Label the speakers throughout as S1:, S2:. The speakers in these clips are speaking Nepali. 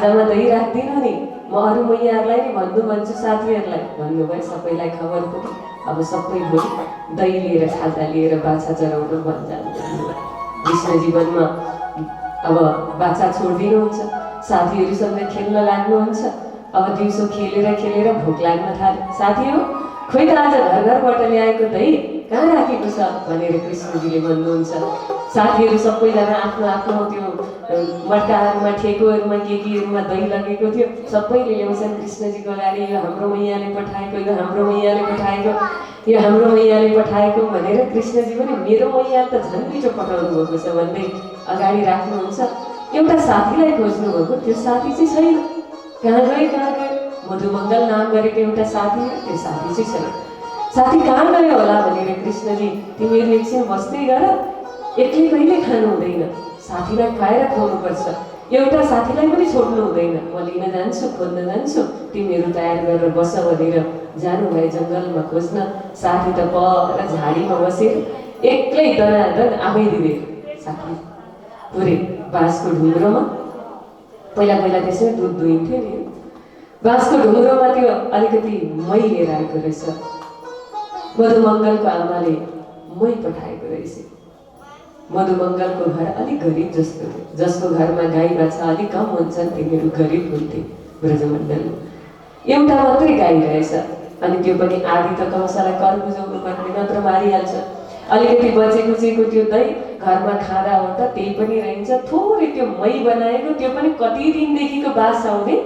S1: खाजामा दही राख्दिनँ नि, म अरू मैयाहरूलाई नि भन्छु साथीहरूलाई भन्नुभयो। सबैलाई खबर पुग्यो। अब सबै भोलि दही लिएर खाजा लिएर बाछा चराउन वन जानुभयो। कृष्ण जीवनमा अब बाछा छोडिदिनुहुन्छ, साथीहरूसँग खेल्न लाग्नुहुन्छ। अब दिउँसो खेलेर खेलेर भोक लाग्न थाल्यो। साथी हो खोइ त आज घर घरबाट ल्याएको दही कहाँ राखेको छ भनेर कृष्णजीले भन्नुहुन्छ। साथीहरू सबैजना आफ्नो आफ्नो त्यो मटकाहरूमा ठेकोहरूमा केकीहरूमा दही लगेको थियो, सबैले ल्याउँछन् कृष्णजीको अगाडि। यो हाम्रो मैयाले पठाएको, यो हाम्रो मैयाले पठाएको, यो हाम्रो मैयाले पठाएको भनेर कृष्णजी पनि मेरो मैया त झन् मिठो पठाउनु भएको छ भन्दै अगाडि राख्नुहुन्छ। एउटा साथीलाई खोज्नु भएको, त्यो साथी चाहिँ छैन। कहाँ गयो मधुमङ्गल नाम गरेको एउटा साथी, त्यो साथी चाहिँ छैन। साथी कहाँ गयो होला भनेर कृष्णजी तिमीहरू एकछिन बस्दै गर, एक्लै कहिले खानु हुँदैन, साथीलाई खुवाएर खुवाउनुपर्छ, एउटा साथीलाई पनि छोड्नु हुँदैन, म लिन जान्छु खोज्न जान्छु, तिमीहरू तयार गरेर बस भनेर जानुभयो जङ्गलमा खोज्न। साथी त पर झाडीमा बसेर एक्लै दनादन आफै दिँदै साथी पुरै बाँसको ढुङ्ग्रोमा। पहिला पहिला त्यसमै दुध दुहिन्थ्यो नि, बाँसको ढुङ्ग्रोमा त्यो अलिकति मै लिएर आएको रहेछ। मधुमङ्गलको आमाले मै पठाएको रहेछ। मधुमङ्गलको घर अलिक गरिब जस्तो थियो, जसको घरमा गाई बाछा अलिक कम हुन्छन् तिनीहरू गरिब हुन्थे। ब्रजमण्डलमा एउटा मात्रै गाई रहेछ, अनि त्यो पनि आधी त कंसलाई कर बुझाउनु पर्ने, नत्र मारिहाल्छ। अलिकति बचेको त्यो दही घरमा खाँदा ओर्दा त्यही पनि रहन्छ। थोरै त्यो मै बनाएको, त्यो पनि कति दिनदेखिको बास आउने,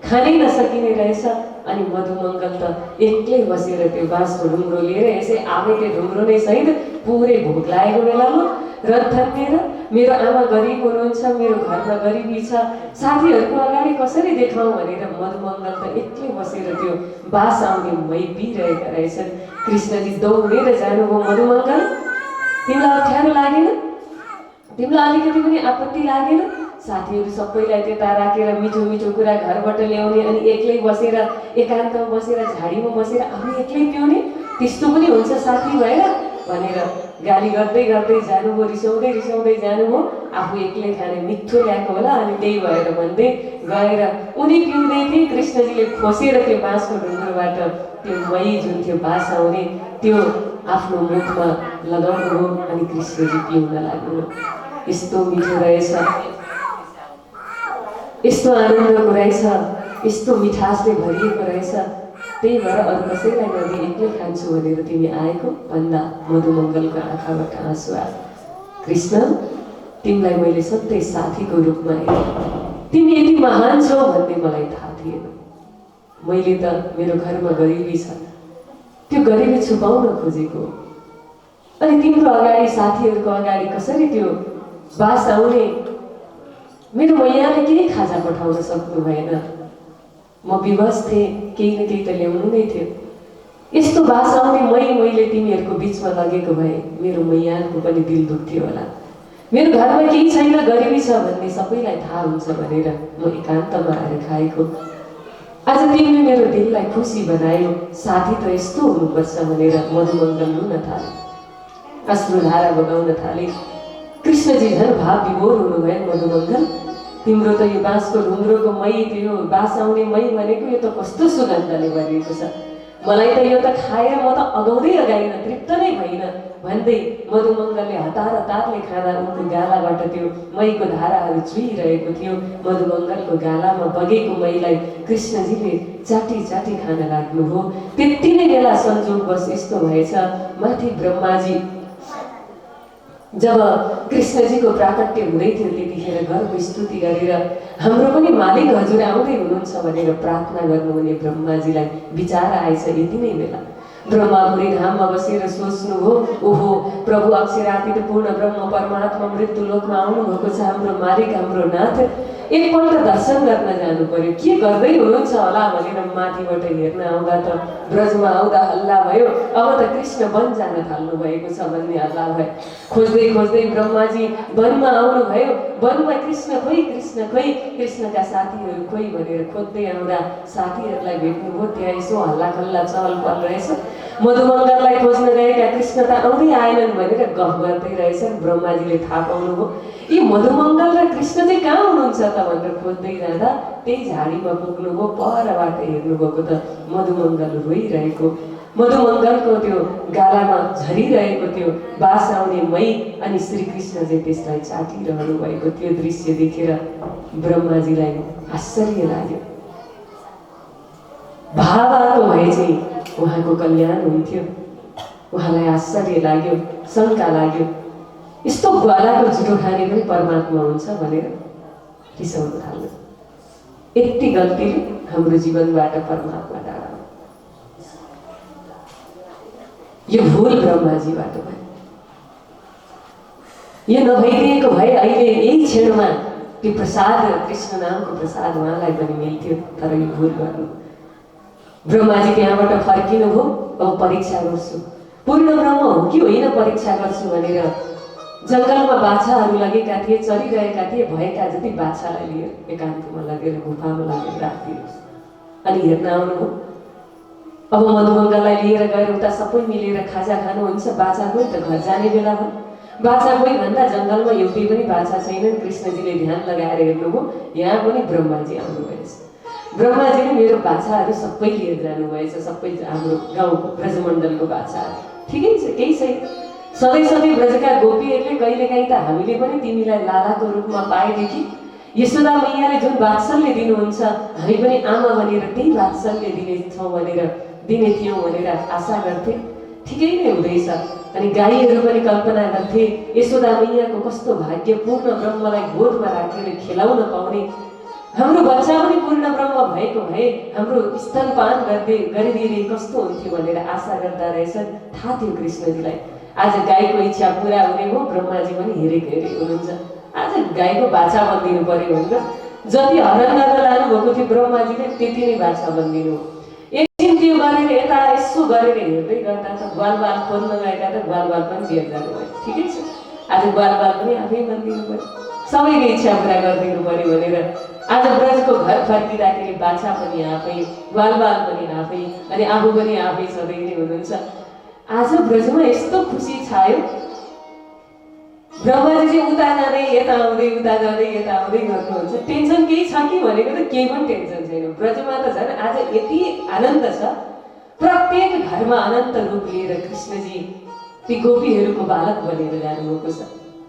S1: खानै नसकिने रहेछ। अनि मधुमङ्गल त एक्लै बसेर त्यो बाँसको ढुङ्ग्रो लिएर यसै आफै त्यो ढुङ्ग्रो नै सहित पुरै भोक लागेको बेलामा रथ थन्केर मेरो आमा गरिब हुनुहुन्छ, मेरो घरमा गरिबी छ, साथीहरूको अगाडि कसरी देखाउँ भनेर मधुमङ्गल त एक्लै बसेर त्यो बास आउने मै पिइरहेका रहेछन्। कृष्णजी दौडेर जानुभयो। मधुमङ्गल तिमीलाई अप्ठ्यारो लागेन, तिमीलाई अलिकति पनि आपत्ति लागेन? साथीहरू सबैलाई त्यता राखेर मिठो मिठो कुरा घरबाट ल्याउने, अनि एक्लै बसेर एकान्तमा बसेर झाडीमा बसेर आफू एक्लै पिउने, त्यस्तो पनि हुन्छ साथी भएर भनेर गाली गर्दै गर्दै जानुभयो। रिसाउँदै रिसाउँदै जानुभयो। आफू एक्लै खाने मिठो ल्याएको होला, अनि त्यही भएर भन्दै गएर उनी पिउँदै थिए। कृष्णजीले खोसेर त्यो बाँसको ढुङ्ग्रोबाट त्यो मै जुन थियो बास आउने, त्यो आफ्नो मुखमा लगाउनु हो, अनि कृष्णजी पिउन लाग्नु। यस्तो मिठो रहेछ, यस्तो आनन्दको रहेछ, यस्तो मिठासले भरिएको रहेछ। त्यही भएर अरू कसैलाई नदिई एक्लै खान्छु भनेर तिमी आएको भन्दा मधुमङ्गलको आँखाबाट आँसु आयो। कृष्ण तिमीलाई मैले सधैँ साथीको रूपमा हेरेँ, तिमी यति महान छौ भन्ने मलाई थाहा थिएन। मैले त मेरो घरमा गरिबी छ, त्यो गरिबी छुपाउन खोजेको, अनि तिम्रो अगाडि साथीहरूको अगाडि कसरी त्यो बास आउने, मेरो मैयाले केही खाजा पठाउन सक्नु भएन। म विवश थिएँ, केही न केही त ल्याउनु नै थियो। यस्तो बास आउने मैले तिमीहरूको बिचमा लगेको भए मेरो मैयाको पनि दिल दुख्थ्यो होला। मेरो घरमा केही छैन, गरिबी छ भन्ने सबैलाई थाहा हुन्छ भनेर म एकान्तमा आएर खाएको। आज तिमीले मेरो दिललाई खुसी बनायो, साथी त यस्तो हुनुपर्छ भनेर मधुमङ्गल रुन थाले, अश्रुधारा बगाउन थाले। कृष्णजी झन् भाव विभोर हुनुभयो। मधुमङ्गल तिम्रो त यो बाँसको ढुङ्ग्रोको मै, त्यो बास आउने मै भनेको यो त कस्तो सुगन्धले भरिएको छ, मलाई त यो त खाएर म त अगाउँदै अगाइन, तृप्त नै भइन भन्दै मधुमङ्गलले हतार हतारले खाँदा उनको गालाबाट त्यो मैको धाराहरू चुहिरहेको थियो। मधुमङ्गलको गालामा बगेको मैलाई कृष्णजीले चाटी चाटी खान लाग्नुभयो। त्यति नै बेला संजोगवश यस्तो भएछ, माथि ब्रह्माजी जब कृष्णजीको प्राकट्य हुँदै थियो त्यतिखेर गर्व स्तुति गरेर हाम्रो पनि मालिक हजुर आउँदै हुनुहुन्छ भनेर प्रार्थना गर्नुहुने ब्रह्माजीलाई विचार आएछ। यति नै बेला ब्रह्मा बुढी धाममा बसेर सोच्नुभयो, ओहो प्रभु अक्षरातीत पूर्ण ब्रह्म परमात्मा मृत्यु लोकमा आउनुभएको छ, हाम्रो मालिक हाम्रो नाथ, एकपल्ट दर्शन गर्न जानु पर्यो, के गर्दै हुनुहुन्छ होला भनेर माथिबाट हेर्न आउँदा त ब्रजमा आउँदा हल्ला भयो, अब त कृष्ण वन जान थाल्नु भएको छ भन्ने हल्ला भयो। खोज्दै खोज्दै ब्रह्माजी वनमा आउनुभयो। वनमा कृष्ण खोइ कृष्णका साथीहरू खोइ भनेर खोज्दै आउँदा साथीहरूलाई भेट्नुभयो। त्यहाँ यसो हल्ला खल्ला चहल पहल रहेछ। मधुमङ्गललाई खोज्न गएका कृष्ण त आउँदै आएनन् भनेर गफ गर्दै रहेछन्। ब्रह्माजीले थाहा पाउनुभयो यी मधुमङ्गल र कृष्ण चाहिँ कहाँ हुनुहुन्छ त भनेर खोज्दै जाँदा त्यही झाडीमा पुग्नुभयो। परबाट हेर्नुभएको त मधुमङ्गल रोइरहेको, मधुमङ्गलको त्यो गालामा झरिरहेको त्यो बास आउने मै अनि श्रीकृष्ण चाहिँ त्यसलाई चाटिरहनु भएको त्यो दृश्य देखेर ब्रह्माजीलाई आश्चर्य लाग्यो। भाव आएको भए चाहिँ उहाँको कल्याण हुन्थ्यो। उहाँलाई आश्चर्य लाग्यो, शङ्का लाग्यो, यस्तो ग्वालाको जुठो खाने पनि परमात्मा हुन्छ भनेर रिसाउन थाल्यो। यति गल्तीले हाम्रो जीवनबाट परमात्मा टाढा, यो भूल ब्रह्माजीबाट भयो। यो नभइदिएको भए अहिले यही क्षणमा त्यो प्रसाद, कृष्ण नामको प्रसाद उहाँलाई पनि मिल्थ्यो, तर यो भूल गर्नु। ब्रह्माजी त्यहाँबाट फर्किनुभयो। अब परीक्षा गर्छु, पूर्ण ब्रह्म हो कि होइन परीक्षा गर्छु भनेर जङ्गलमा बाछाहरू लगेका थिए, चलिरहेका थिए। भएका जति बाछालाई लिएर एकान्तमा लगेर गुफामा लगेर राखिदिनुहोस् अनि हेर्न आउनुभयो। अब मधुमङ्गललाई लिएर गएर उता सबै मिलेर खाजा खानुहुन्छ। बाछा कोही त घर जाने बेला भयो। बाछा कोही भन्दा जङ्गलमा एउटै पनि बाछा छैनन्। कृष्णजीले ध्यान लगाएर हेर्नुभयो, यहाँ पनि ब्रह्माजी आउनुभएछ। ब्रह्माजीले मेरो बाछाहरू सबै लिएर जानुभएछ, सबै हाम्रो गाउँको ब्रजमण्डलको बाछाहरू। ठिकै छ, केही छैन। सधैँ ब्रजका गोपीहरूले कहिलेकाहीँ त हामीले पनि तिमीलाई लालाको रूपमा पाएदेखि यशोदा मैयाले जुन वात्सल्य दिनुहुन्छ हामी पनि आमा भनेर त्यही वात्सल्य दिने थियौँ भनेर आशा गर्थे। ठिकै नै हुँदैछ। अनि गाईहरू पनि कल्पना गर्थे यशोदा मैयाको कस्तो भाग्य, पूर्ण ब्रह्मलाई गोदमा राखेर खेलाउन पाउने। हाम्रो बच्चा पनि पूर्ण ब्रह्म भएको भए हाम्रो स्तनपान गरिदिए कस्तो हुन्थ्यो भनेर आशा गर्दा रहेछन्। थाहा थियो कृष्णजीलाई आज गाईको इच्छा पुरा हुने हो। ब्रह्माजी पनि हेरेको हुनुहुन्छ, आज गाईको बाछा बनिदिनु पर्यो भनेर जति हरण गर्न लानुभएको थियो ब्रह्माजीले त्यति नै बाछा बनिदिनु। एकछिन त्यो गरेर यता यसो गरेर हेर्दै गर्दा त ग्वालबाल खोज्न गएका त ग्वालबाल पनि लिएर जानुभयो। ठिकै छ, आज ग्वालबाल पनि आफै बनिदिनु पर्यो, सबैको इच्छा पुरा गरिदिनु पर्यो भनेर आज ब्रजको घर फर्किँदाखेरि बाछा पनि आफै, ग्वालबाल पनि आफै अनि आफू पनि आफै सधैँ नै हुनुहुन्छ। आज ब्रजमा यस्तो खुसी छायो। ब्रह्माजी चाहिँ उता जाँदै यता आउँदै, उता जाँदै यता आउँदै गर्नुहुन्छ। टेन्सन केही छ कि भनेको त केही पनि टेन्सन छैन। ब्रजमा त झन् आज यति आनन्द छ। प्रत्येक घरमा अनन्त रूप लिएर कृष्णजी ती गोपीहरूको बालक बनेर जानुभएको छ।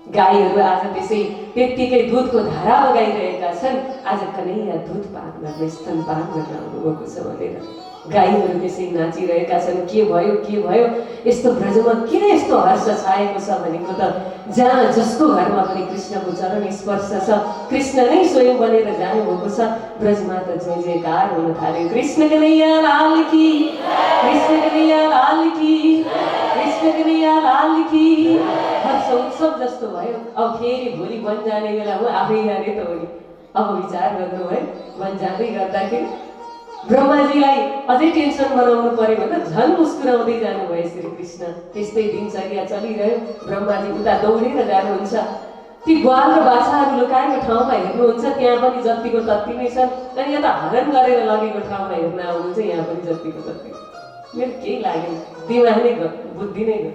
S1: गाईहरू आज त्यसै त्यत्तिकै दुधको धारा बगाइरहेका छन्। आज कन्हैया दुध पान गर्न, स्तनपान गर्न आउनुभएको छ भनेर गाईहरू त्यसै नाचिरहेका छन्। के भयो यस्तो ब्रजमा किन यस्तो हर्ष छाएको छ भनेको त जहाँ जसको घरमा पनि कृष्णको चरण स्पर्श छ, कृष्ण नै स्वयं बनेर जानुभएको छ। ब्रजमा त जय जयकार हुन थाल्यो। कृष्ण कन्हैया लाल की, कृष्ण कन्हैया लाल की, कृष्ण कन्हैया लाल की। हर्ष उत्सव जस्तो भयो। अब फेरि भोलि वन जाने बेला हो, आफै जाने त हो नि। अब विचार गर्नु भयो। वन जाँदै गर्दाखेरि ब्रह्माजीलाई अझै टेन्सन बनाउनु पर्यो भनेर झन् मुस्कुराउँदै जानुभयो श्रीकृष्ण। त्यस्तै दिनचर्या चलिरह्यो। ब्रह्माजी उता दौडेर जानुहुन्छ। ती ग्वाल र बाछाहरू लुकाएको ठाउँमा हेर्नुहुन्छ, त्यहाँ पनि जतिको तत्ति नै छन्। अनि यता हरण गरेर लगेको ठाउँमा हेर्न आउनुहुन्छ, यहाँ पनि जतिको तत्ति। मेरो केही लागेन, दिमाग नै गयो, बुद्धि नै गयो,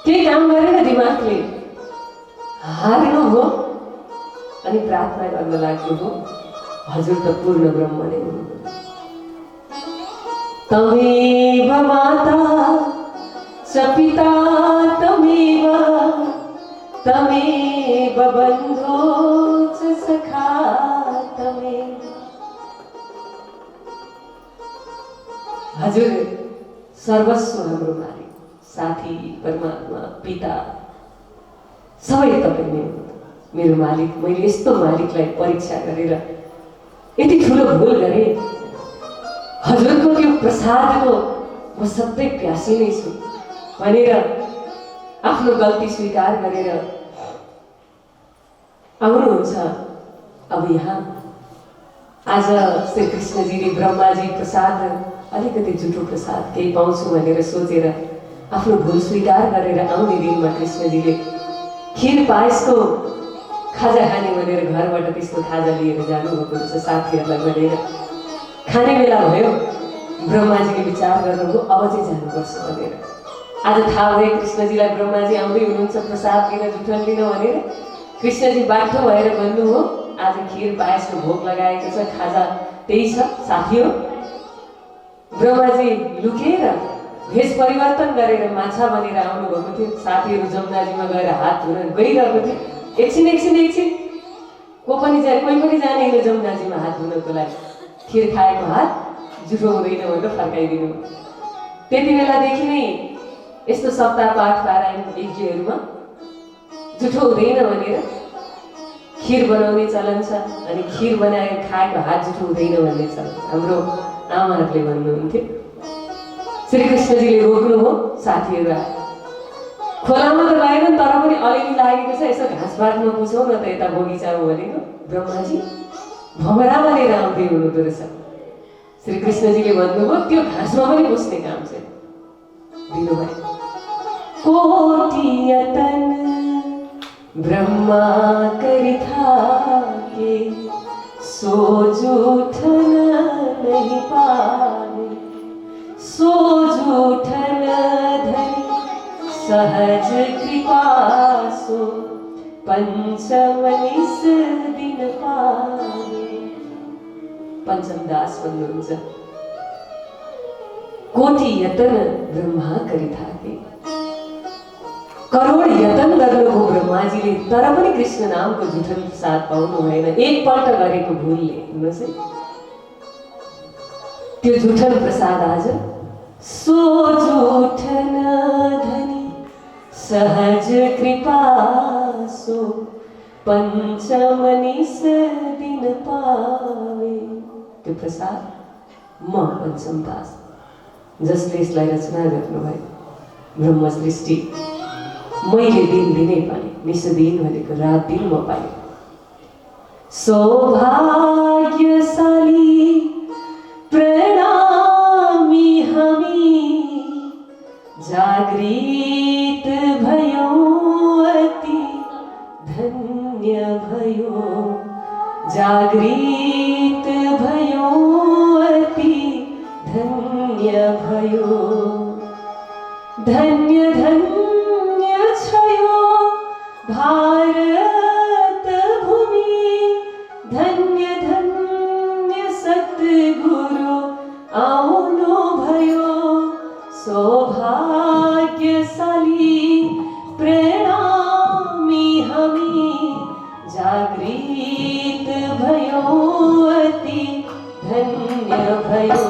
S1: केही काम गरेन दिमागले। हार्नु हो अनि प्रार्थना गर्न लाग्नु हो, हजुर त पूर्ण ब्रह्म नै हुनुहुन्छ। तमेव माता च पिता तमेव, तमेव बन्धो च सखा तमेव। हजुर सर्वस्व हाम्रो मालिक, साथी, परमात्मा, पिता सबै तपाईँ नै हुनुहुन्छ। मेरो मालिक, मैले यस्तो मालिकलाई परीक्षा गरेर यति ठुलो भूल गरेँ। हजुरको त्यो प्रसादको म सधैँ प्यासी नै छु भनेर आफ्नो गल्ती स्वीकार गरेर आउनुहुन्छ। अब यहाँ आज श्री कृष्णजीले ब्रह्माजी प्रसाद अलिकति जुठो प्रसाद केही पाउँछु भनेर सोचेर आफ्नो भूल स्वीकार गरेर आउने दिनमा कृष्णजीले खीर पायसको खाजा खाने भनेर घरबाट त्यस्तो खाजा लिएर जानुभएको रहेछ साथीहरूलाई भनेर। खाने बेला भयो, ब्रह्माजीले विचार गर्नुभयो अब चाहिँ जानुपर्छ भनेर। आज थाहा भयो कृष्णजीलाई ब्रह्माजी आउँदै हुनुहुन्छ प्रसाद लिन जुठन लिन भनेर। कृष्णजी बाठो भएर भन्नुभयो आज खिर पायसको भोग लगाएको छ, खाजा त्यही छ साथी हो। ब्रह्माजी लुकेर भेष परिवर्तन गरेर माछा बनेर आउनुभएको थियो। साथीहरू जमुनाजीमा गएर हात धुन गइरहेको थियो। एकछिन कोही पनि जाने जमुनाजीमा हात धुनको लागि। खिर खाएको हात जुठो हुँदैन भनेर फर्काइदिनु। त्यति बेलादेखि नै यस्तो सप्ताह पाठ पारायण यज्ञहरूमा जुठो हुँदैन भनेर खिर बनाउने चलन छ। अनि खिर बनाएर खाएको हात जुठो हुँदैन भन्ने चलन हाम्रो आमाहरूले भन्नुहुन्थ्यो। श्री कृष्णजीले रोक्नुभयो, साथीहरू आए। खोलामा त लागेन तर पनि अलिअलि लागेको छ, यसो घाँसपातमा पुछौँ न त यता बगैँचामा भनेको। ब्रह्माजी भमरा भनेर आउँदै हुनुहुँदो रहेछ। श्री कृष्णजीले भन्नुभयो त्यो घाँसमा पनि पुस्ने काम चाहिँ दिनुभयो। कोटि यतन ब्रह्मा करि थाके, सो जूठन नहीं पावे, सो जूठन धनी सहज कृपा सो, पंचमनिस दिन पावे। पंचम दास भन्नुहुन्छ कोटि यतन ब्रह्मा करि थाके, करोड यतन गर्नुभयो ब्रह्माजीले तर पनि कृष्ण नामको जुठन प्रसाद पाउनु भएन। एकपल्ट गरेको भुलले हेर्नुहोस् है, त्यो जुठन प्रसाद आज सो जुठन धनी सहज कृपा सो, पंचमनिस दिन पावे। त्यो प्रसाद म पंचम दास जसले यसलाई रचना गर्नुभयो ब्रह्म सृष्टि मैले दिन दिनै पाएँ, निस दिन भनेको रात दिन म पाएँ। सौभाग्यशाली प्रणामी हामी, जागृत भयो अति धन्य भयो, जागृत भयो अति धन्य भयो। धन्य धन्य छयो भारत भूमि, धन्य धन्य सद्गुरु आउनु भयो। सौभाग्यशाली प्रणामी हामी, जागृत भयो अति धन्य भयो,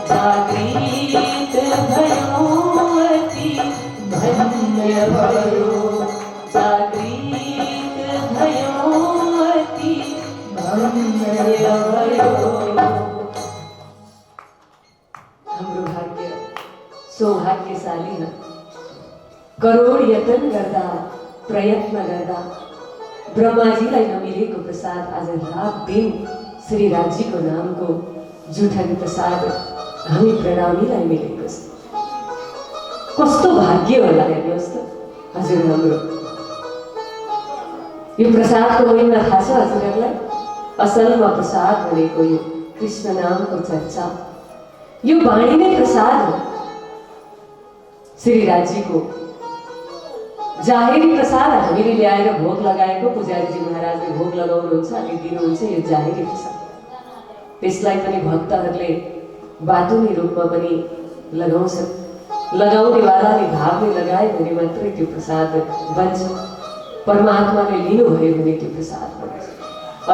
S1: जागृत भयो अति धन्य भयो, जागृत भयो अति धन्य भयो। हाम्रो भाग्य सौभाग्यशाली न, करोड यतन गर्दा प्रयत्न गर्दा ब्रह्माजीलाई नमिलेको प्रसाद आज रात दिन श्री राज्यको नामको जुठन प्रसाद हामी प्रणामीलाई मिलेको छ। कस्तो भाग्य होला हेर्नुहोस् त हजुर। हाम्रो यो प्रसादको महिमा थाहा छ हजुरहरूलाई? असलमा प्रसाद भनेको यो कृष्ण नामको चर्चा, यो वाणी नै प्रसाद हो। श्री राज्यको जाहेरी प्रसाद हामीले ल्याएर भोग लगाएको पुजारीजी महाराजले भोग लगाउनुहुन्छ अनि दिनुहुन्छ, यो जाहेरी प्रसाद। त्यसलाई पनि भक्तहरूले बाटुनी रूपमा पनि लगाउँछन्। लगाउनेवालाले भावले लगाए भने मात्रै त्यो प्रसाद बन्छ। परमात्माले लिनुभयो भने त्यो प्रसाद बन्छ।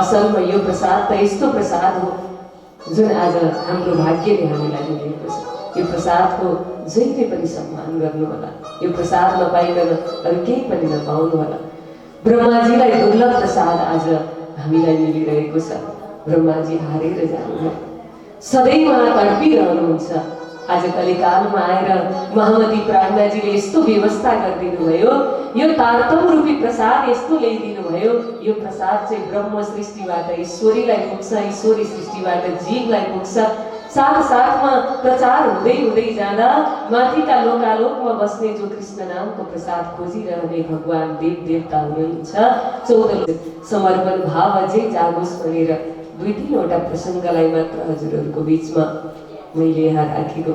S1: असलमा यो प्रसाद त यस्तो प्रसाद हो जुन आज हाम्रो भाग्यले हामीलाई मिलेको छ। यो प्रसादको जहिले पनि सम्मान गर्नु होला। यो प्रसाद नपाइकन अरू केही पनि नपाउनु होला। ब्रह्माजीलाई दुर्लभ प्रसाद आज हामीलाई मिलिरहेको छ। ब्रह्माजी हारेर जानुभयो, सधैँ उहाँ तडपिरहनुहुन्छ। आज कलिकालमा आएर महामती प्राज्ञाजीले यस्तो व्यवस्था गरिदिनु भयो, यो तारतम रूपी प्रसाद यस्तो ल्याइदिनु भयो। यो प्रसाद चाहिँ ब्रह्म सृष्टिबाट ईश्वरीलाई पुग्छ, ईश्वरी सृष्टिबाट जीवलाई पुग्छ। साथ साथमा प्रचार हुँदै हुँदै जाँदा माथिका लोकालोकमा बस्ने जो कृष्ण नामको प्रसाद खोजिरहने भगवान देव देवता हुनुहुन्छ 14 समर्पण भाव अझै जागोस् भनेर 2-3वटा प्रसङ्गलाई मात्र हजुरहरूको बीचमा मैले यहाँ राखेको।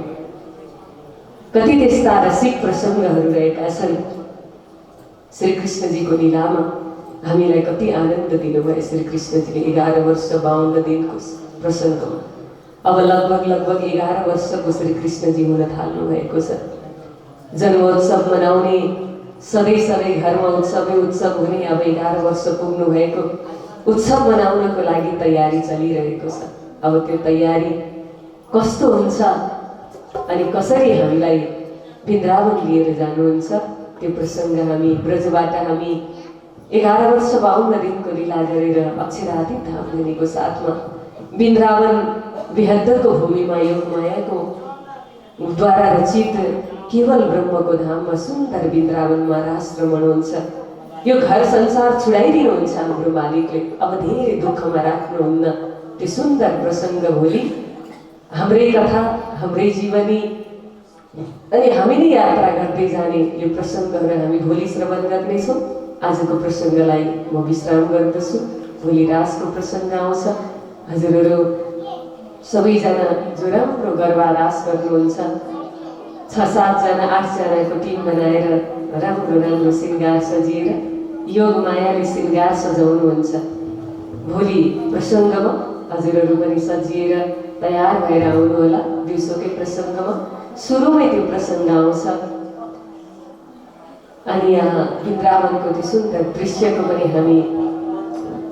S1: कति त्यस्ता रसिक प्रसङ्गहरू रहेका छन्। श्री कृष्णजीको लीलामा हामीलाई कति आनन्द दिनुभयो श्री कृष्णजीले। 11 वर्ष 52 दिनको प्रसङ्गमा अब लगभग 11 वर्षको श्री कृष्णजी हुन थाल्नु भएको छ। जन्मोत्सव मनाउने सधैँ घरमा उत्सवै उत्सव हुने अब 11 वर्ष पुग्नु भएको उत्सव मनाउनको लागि तयारी चलिरहेको छ। अब त्यो तयारी कस्तो हुन्छ अनि कसरी हामीलाई वृन्दावन लिएर जानुहुन्छ त्यो प्रसङ्ग हामी ब्रजबाट हामी 11 वर्ष 52 दिनको लीला गरेर अक्षरातीत धामधनीको साथमा वृन्दावन विहद्दको भूमिमा योगमायाको द्वारा रचित केवल ब्रह्मको धाममा सुन्दर वृन्दावनमा रासरमण हुन्छ। यो घर संसार छुडाइदिनुहुन्छ हाम्रो मालिकले, अब धेरै दुःखमा राख्नुहुन्न। त्यो सुन्दर प्रसङ्ग भोलि हाम्रै कथा हाम्रै जीवनी अनि हामी नै यात्रा गर्दै जाने यो प्रसङ्गहरू हामी भोलि श्रवण गर्नेछौँ। आजको प्रसङ्गलाई म विश्राम गर्दछु। भोलि रासको प्रसङ्ग आउँछ। हजुरहरू सबैजना जो राम्रो गरबा रास गर्नुहुन्छ 6-7 जना 8 जनाको टिम बनाएर राम्रो श्रृङ्गार सजिएर योग मायाले श्रृङ्गार सजाउनुहुन्छ। भोलि प्रसङ्गमा हजुरहरू पनि सजिएर तयार भएर आउनुहोला। दिउँसोकै प्रसङ्गमा सुरुमै त्यो प्रसङ्ग आउँछ अनि यहाँ वृन्दावनको त्यो सुन्दर दृश्यको पनि हामी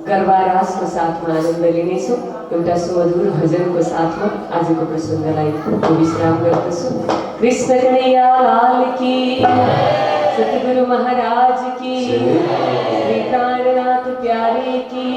S1: गरबा रासको साथमा आनन्द लिनेछौँ। एउटा सुमधुर भजनको साथमा आजको प्रसङ्गलाई विश्राम गर्दछु। कृष्ण कन्हैया लाल की, सतगुरु महाराज की, श्री प्राणनाथ प्यारे की।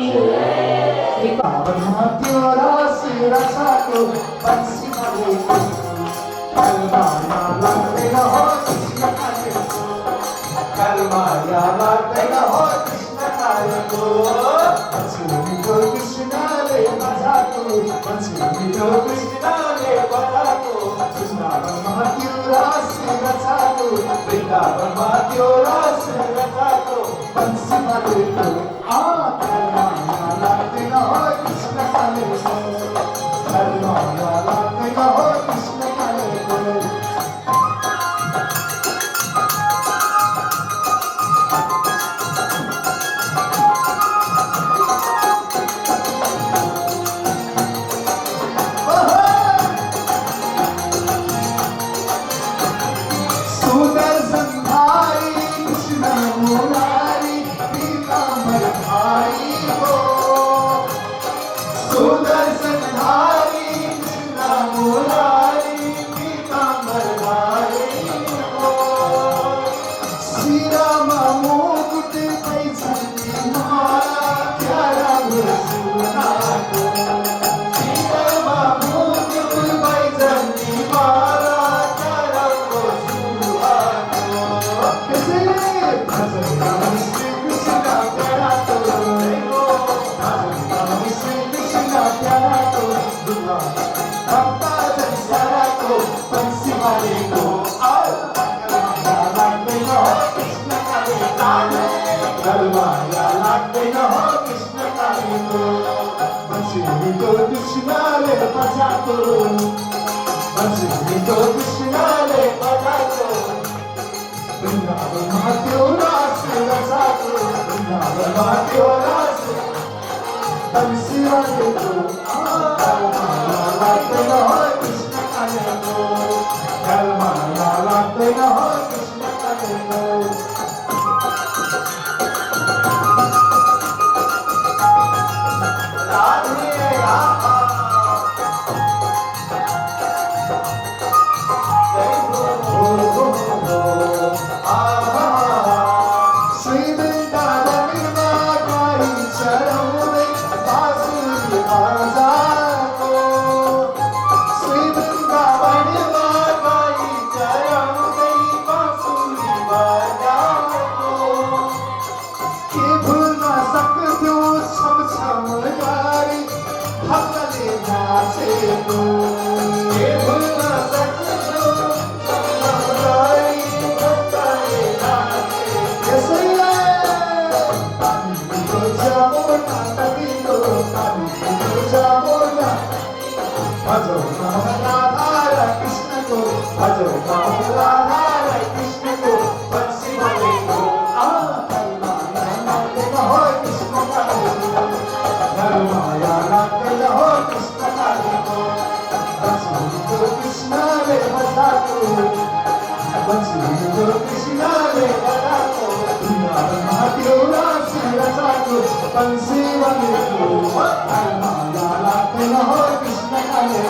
S2: कृष्णाले बनाको दुनियामा एउटा सिरसाको बंसी बनेको माया लाग्दैन हो कृष्णले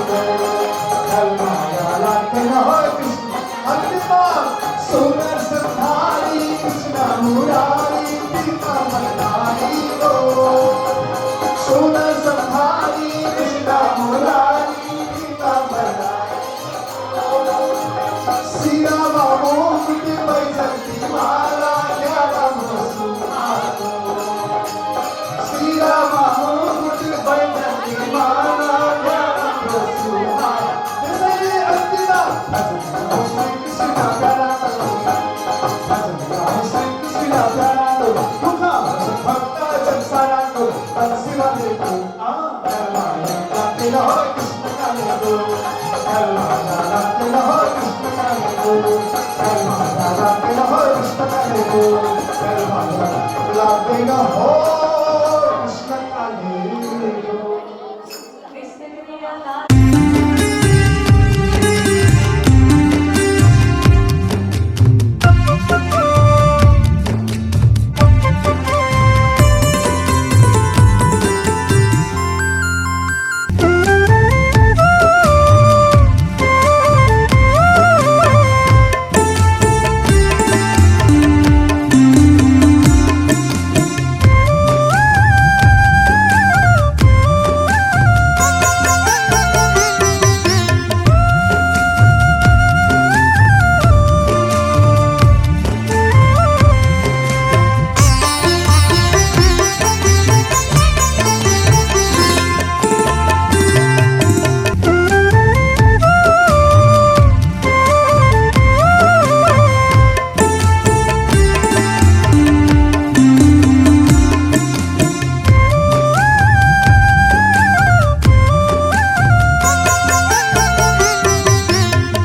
S2: माया लाग्दैन हो कृष्ण अन्तिममा सुन्दर सन्धारी कृष्ण मुरारी पिता मनारी हो सुन्दर सन्धारी कृष्ण मुरारी पिता मनारी सिरा बाबू कुटी बैठकी माला ज्ञाना मुसुमाको सिरा बाबू कुटी बैठकी माला ज्ञाना मुसुमाको त्यसैले अन्तिममा भजन कृष्ण प्यारा भजन कृष्ण प्यारा दुःख भक्त संसारको बंसी बनेको माया लाग्दैन हो कृष्ण कालेको माया लाग्दैन हो कृष्ण कालेको माया लाग्दैन हो कृष्ण कालेको माया लाग्दैन हो